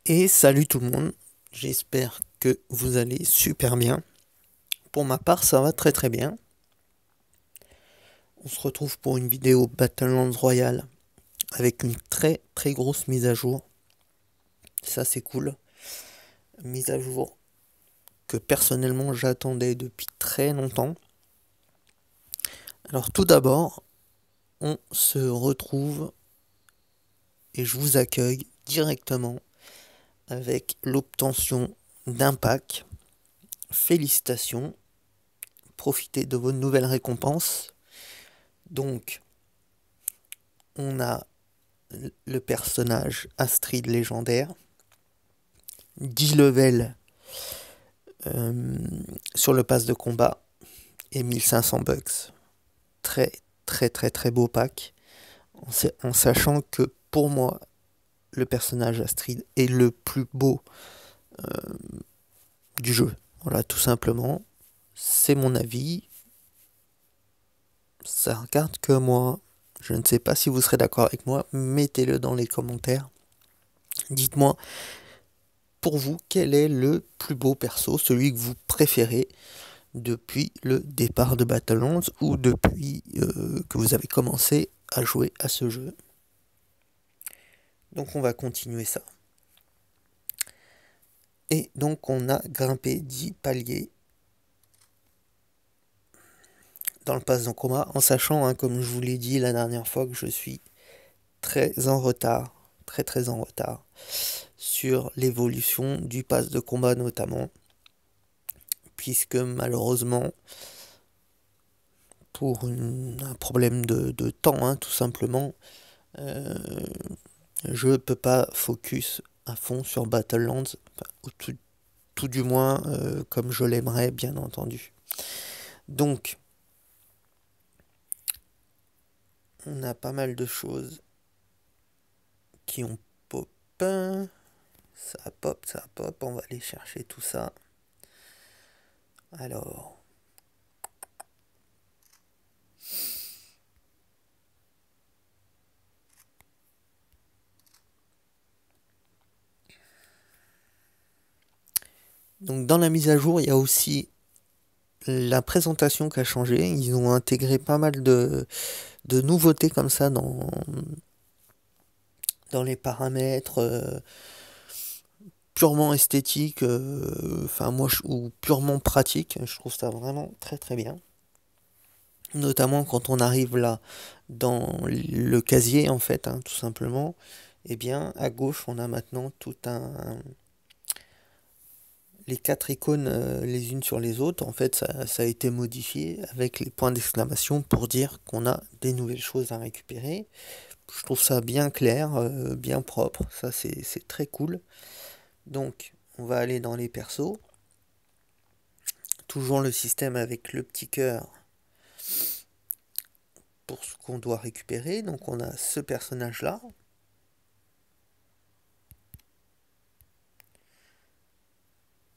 Et salut tout le monde, j'espère que vous allez super bien. Pour ma part, ça va très très bien. On se retrouve pour une vidéo Battlelands Royale avec une très très grosse mise à jour. Ça c'est cool. Mise à jour que personnellement j'attendais depuis très longtemps. Alors tout d'abord, on se retrouve et je vous accueille directement avec l'obtention d'un pack. Félicitations, profitez de vos nouvelles récompenses. Donc, on a le personnage Astrid légendaire, 10 levels sur le pass de combat et 1500 bucks. Très très très très beau pack, en sachant que pour moi, le personnage Astrid est le plus beau du jeu. Voilà, tout simplement. C'est mon avis. Ça regarde que moi. Je ne sais pas si vous serez d'accord avec moi. Mettez-le dans les commentaires. Dites-moi, pour vous, quel est le plus beau perso, celui que vous préférez depuis le départ de Battlelands ou depuis que vous avez commencé à jouer à ce jeu. Donc on va continuer ça. Et donc on a grimpé 10 paliers dans le pass en combat, en sachant, hein, comme je vous l'ai dit la dernière fois, que je suis très en retard, très très en retard, sur l'évolution du pass de combat notamment, puisque malheureusement, pour un problème de temps, hein, tout simplement, je peux pas focus à fond sur Battlelands, ou tout du moins comme je l'aimerais, bien entendu. Donc, on a pas mal de choses qui ont pop. Ça pop, on va aller chercher tout ça. Alors, donc dans la mise à jour, il y a aussi la présentation qui a changé. Ils ont intégré pas mal de nouveautés comme ça dans les paramètres purement esthétiques, enfin moi, ou purement pratiques. Je trouve ça vraiment très très bien. Notamment quand on arrive là dans le casier en fait, hein, tout simplement. Et bien à gauche on a maintenant tout les 4 icônes les unes sur les autres. En fait ça a été modifié avec les points d'exclamation pour dire qu'on a des nouvelles choses à récupérer. Je trouve ça bien clair, bien propre, ça c'est très cool. Donc on va aller dans les persos. Toujours le système avec le petit cœur pour ce qu'on doit récupérer. Donc on a ce personnage là.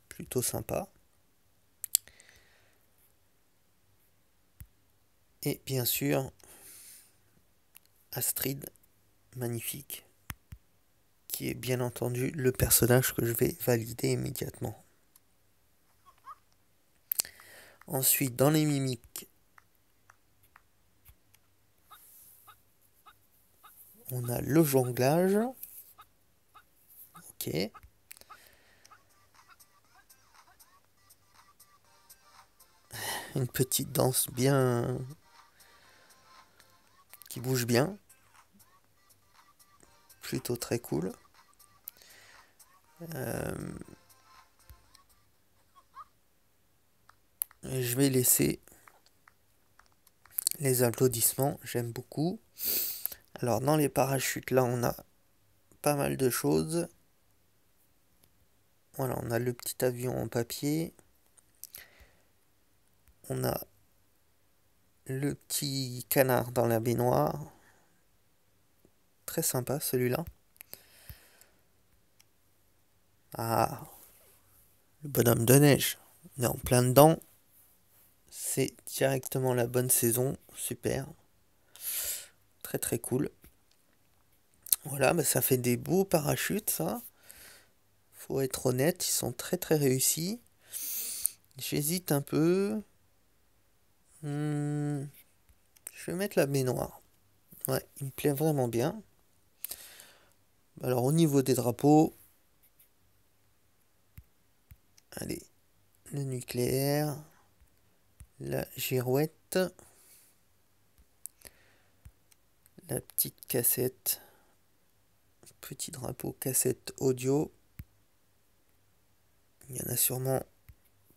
Plutôt sympa. Et bien sûr, Astrid, magnifique, qui est bien entendu le personnage que je vais valider immédiatement. Ensuite, dans les mimiques, on a le jonglage. Ok. Une petite danse bien... qui bouge bien. Plutôt très cool. Je vais laisser les applaudissements, j'aime beaucoup. Alors dans les parachutes, là on a pas mal de choses. Voilà, on a le petit avion en papier. On a le petit canard dans la baignoire. Très sympa celui-là. Ah, le bonhomme de neige. On est en plein dedans. C'est directement la bonne saison. Super. Très très cool. Voilà, bah ça fait des beaux parachutes ça. Faut être honnête, ils sont très très réussis. J'hésite un peu. Je vais mettre la baignoire. Ouais, il me plaît vraiment bien. Alors au niveau des drapeaux, allez, le nucléaire, la girouette, la petite cassette, petit drapeau cassette audio. Il y en a sûrement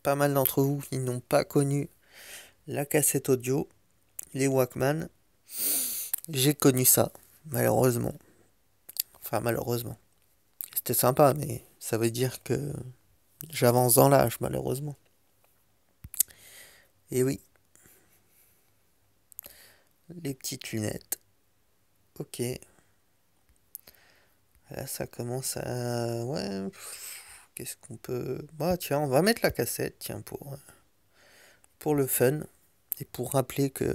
pas mal d'entre vous qui n'ont pas connu la cassette audio, les Walkman. J'ai connu ça, malheureusement. Enfin, malheureusement. C'était sympa, mais ça veut dire que j'avance dans l'âge, malheureusement. Et oui, les petites lunettes. Ok. Là, ça commence à... Ouais, qu'est-ce qu'on peut... Bah, tiens, on va mettre la cassette, tiens, pour le fun. Et pour rappeler que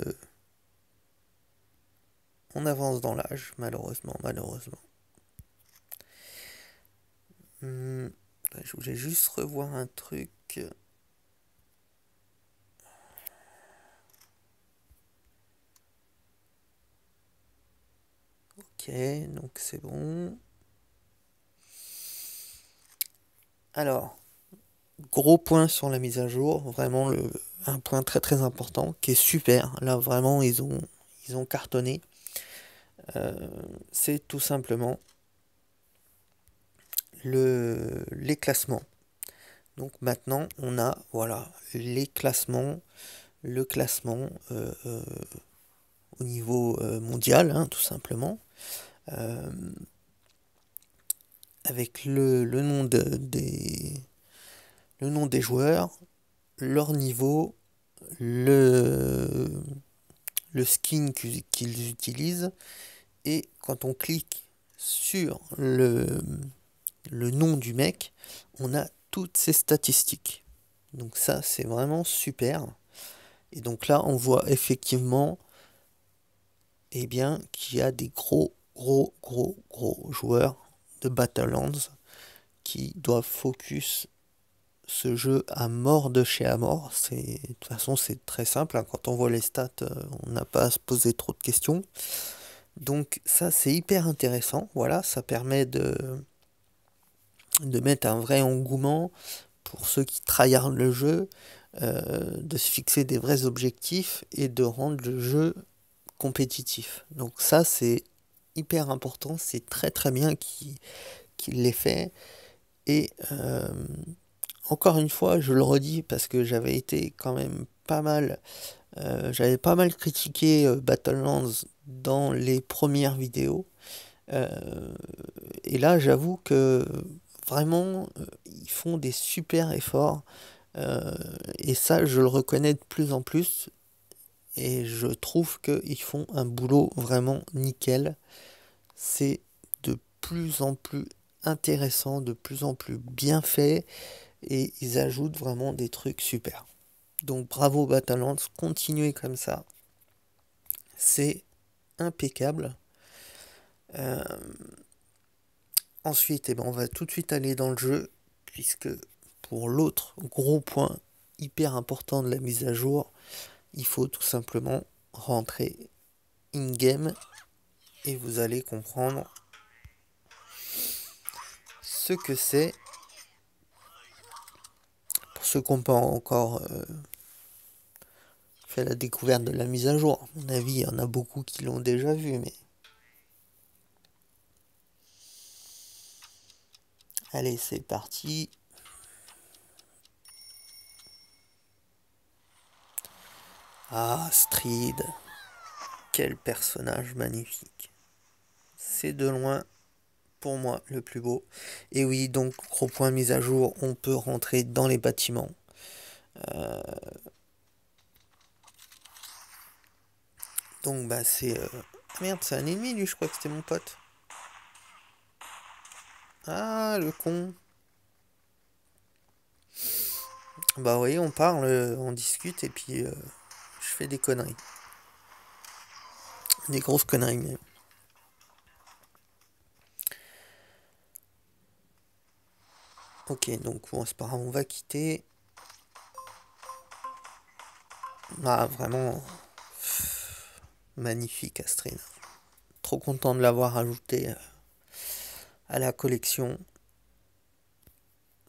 on avance dans l'âge, malheureusement, malheureusement. Je voulais juste revoir un truc. Ok, donc c'est bon. Alors, gros point sur la mise à jour, vraiment un point très très important qui est super. Là vraiment ils ont cartonné. C'est tout simplement les classements. Donc maintenant on a voilà les classements, le classement au niveau mondial, hein, tout simplement. Euh, avec le nom des joueurs, leur niveau, le skin qu'ils utilisent, et quand on clique sur le nom du mec, on a toutes ses statistiques. Donc ça, c'est vraiment super. Et donc là, on voit effectivement eh bien, qu'il y a des gros joueurs de Battlelands qui doivent focus ce jeu à mort de chez à mort. De toute façon, c'est très simple, hein. Quand on voit les stats, on n'a pas à se poser trop de questions. Donc ça, c'est hyper intéressant. Voilà, ça permet de mettre un vrai engouement pour ceux qui tryhardent le jeu, de se fixer des vrais objectifs et de rendre le jeu compétitif. Donc ça, c'est hyper important. C'est très très bien qu'il l'ait fait. Et encore une fois, je le redis parce que j'avais été quand même pas mal, j'avais pas mal critiqué Battlelands dans les premières vidéos. Et là, j'avoue que vraiment, ils font des super efforts. Et ça, je le reconnais de plus en plus. Et je trouve qu'ils font un boulot vraiment nickel. C'est de plus en plus intéressant, de plus en plus bien fait. Et ils ajoutent vraiment des trucs super. Donc bravo Battlelands, continuez comme ça. C'est impeccable. Euh, Ensuite, eh ben, on va tout de suite aller dans le jeu, puisque pour l'autre gros point hyper important de la mise à jour, il faut tout simplement rentrer in-game et vous allez comprendre ce que c'est. Pour ceux qui n'ont pas encore fait la découverte de la mise à jour, à mon avis, il y en a beaucoup qui l'ont déjà vu, mais... Allez, c'est parti. Ah, Strid. Quel personnage magnifique. C'est de loin, pour moi, le plus beau. Et oui, donc, gros point mise à jour, on peut rentrer dans les bâtiments. Donc, bah, c'est... Merde, c'est un ennemi, lui, je crois que c'était mon pote. Ah, le con. Bah, vous voyez, on parle, on discute, et puis je fais des conneries. Des grosses conneries, même. Ok, donc bon, c'est pas grave, on va quitter. Ah, vraiment magnifique, Astrid. Trop content de l'avoir ajouté à la collection.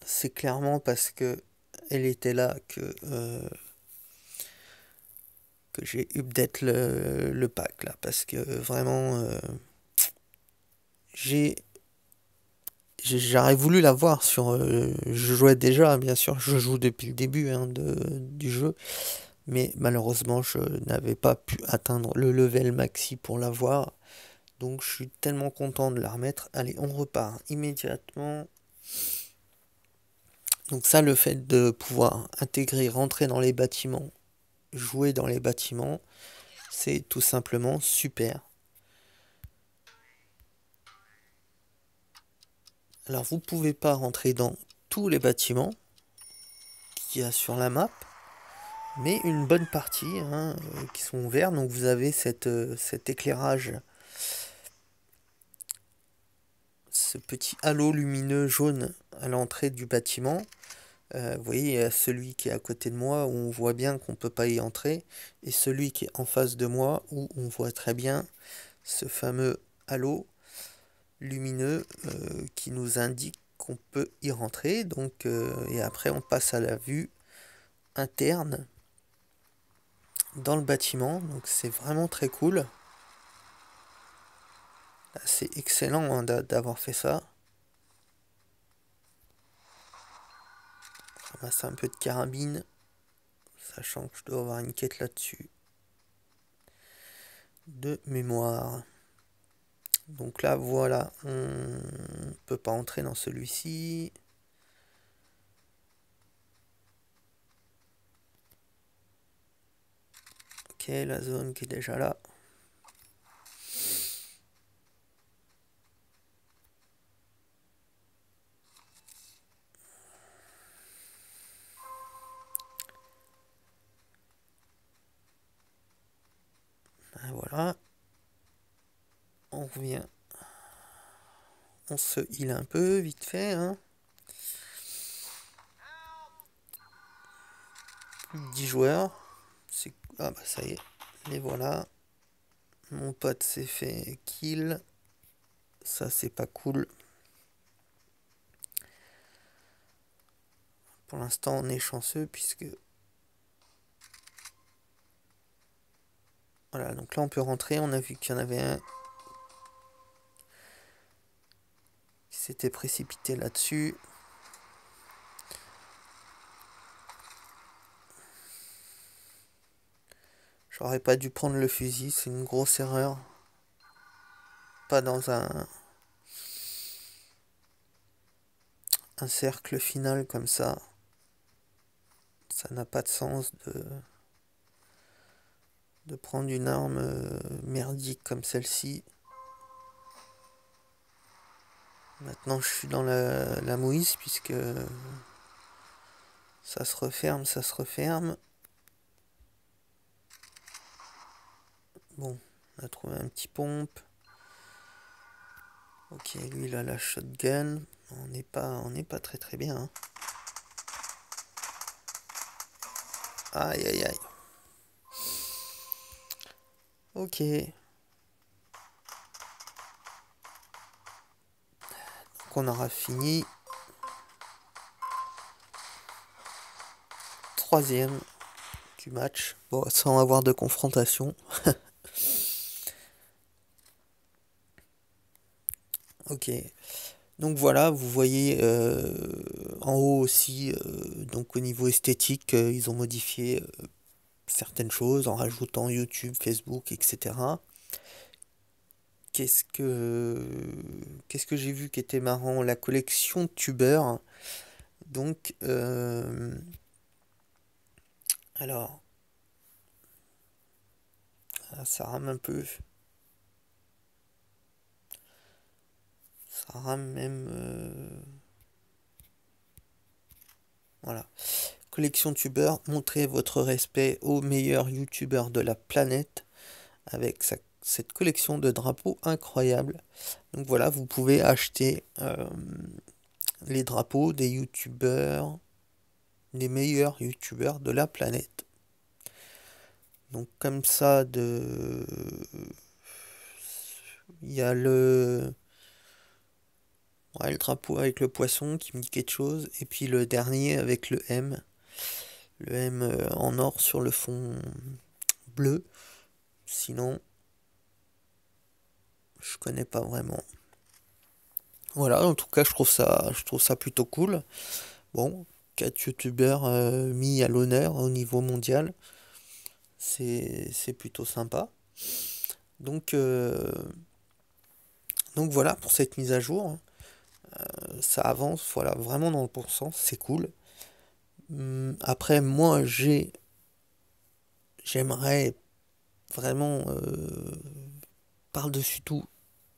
C'est clairement parce que elle était là que j'ai update le pack là. Parce que vraiment, j'ai j'aurais voulu l'avoir sur. Je jouais déjà, bien sûr, je joue depuis le début hein, du jeu. Mais malheureusement, je n'avais pas pu atteindre le level maxi pour l'avoir. Donc je suis tellement content de la remettre. Allez, on repart immédiatement. Donc ça, le fait de pouvoir intégrer, rentrer dans les bâtiments, jouer dans les bâtiments, c'est tout simplement super. Alors vous pouvez pas rentrer dans tous les bâtiments qu'il y a sur la map, mais une bonne partie hein, qui sont ouverts. Donc vous avez cet éclairage, ce petit halo lumineux jaune à l'entrée du bâtiment. Vous voyez, il y a celui qui est à côté de moi où on voit bien qu'on ne peut pas y entrer, et celui qui est en face de moi où on voit très bien ce fameux halo lumineux qui nous indique qu'on peut y rentrer. Donc, et après, on passe à la vue interne dans le bâtiment. Donc, c'est vraiment très cool. C'est excellent hein, d'avoir fait ça. Ramasse un peu de carabine, sachant que je dois avoir une quête là-dessus de mémoire. Donc là, voilà, on peut pas entrer dans celui-ci. Ok, la zone qui est déjà là. Voilà. On revient. On se heal un peu, vite fait. Hein. Plus de 10 joueurs. Ah bah ça y est. Les voilà. Mon pote s'est fait kill. Ça c'est pas cool. Pour l'instant on est chanceux puisque... Voilà, donc là on peut rentrer. On a vu qu'il y en avait un qui s'était précipité là-dessus. J'aurais pas dû prendre le fusil, c'est une grosse erreur. Pas dans un cercle final comme ça. Ça n'a pas de sens de prendre une arme merdique comme celle-ci. Maintenant je suis dans la mouise puisque ça se referme, ça se referme. Bon, on a trouvé un petit pompe. Ok, lui il a la shotgun. On n'est pas très très bien. Hein. Aïe aïe aïe. Ok. Donc on aura fini. Troisième du match. Bon, sans avoir de confrontation. Ok. Donc voilà, vous voyez en haut aussi, donc au niveau esthétique, ils ont modifié certaines choses en rajoutant YouTube, Facebook, etc. Qu'est-ce que j'ai vu qui était marrant? La collection Tuber. Donc, alors, ça rame un peu. Ça rame même. Voilà. Collection Tuber, montrez votre respect aux meilleurs youtubeurs de la planète avec cette collection de drapeaux incroyable. Donc voilà, vous pouvez acheter les drapeaux des youtubeurs, des meilleurs youtubeurs de la planète. Donc comme ça, il y a le drapeau avec le poisson qui me dit quelque chose, et puis le dernier avec le M en or sur le fond bleu. Sinon, je connais pas vraiment. Voilà, en tout cas, je trouve ça plutôt cool. Bon, 4 youtubeurs mis à l'honneur au niveau mondial, c'est plutôt sympa. Donc, euh, donc voilà pour cette mise à jour. Ça avance, voilà, vraiment dans le bon sens, c'est cool. Après, moi, j'aimerais vraiment, par-dessus tout,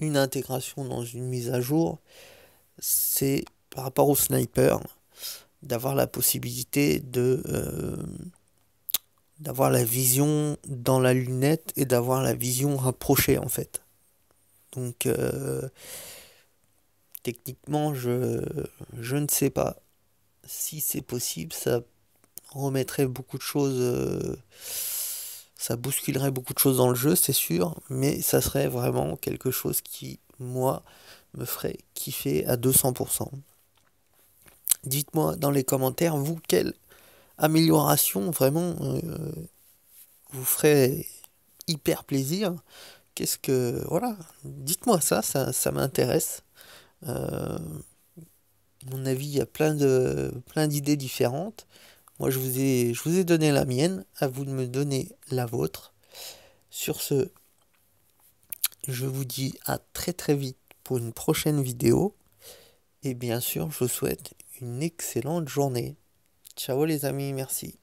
une intégration dans une mise à jour. C'est par rapport au sniper, d'avoir la possibilité d'avoir la vision dans la lunette et d'avoir la vision rapprochée en fait. Donc techniquement, je ne sais pas si c'est possible. Ça remettrait beaucoup de choses, ça bousculerait beaucoup de choses dans le jeu, c'est sûr, mais ça serait vraiment quelque chose qui, moi, me ferait kiffer à 200%. Dites-moi dans les commentaires, vous, quelle amélioration vraiment vous ferait hyper plaisir. Qu'est-ce que... Voilà, dites-moi ça m'intéresse. À mon avis, il y a plein d'idées différentes. Moi, je vous ai donné la mienne, à vous de me donner la vôtre. Sur ce, je vous dis à très très vite pour une prochaine vidéo. Et bien sûr, je vous souhaite une excellente journée. Ciao les amis, merci.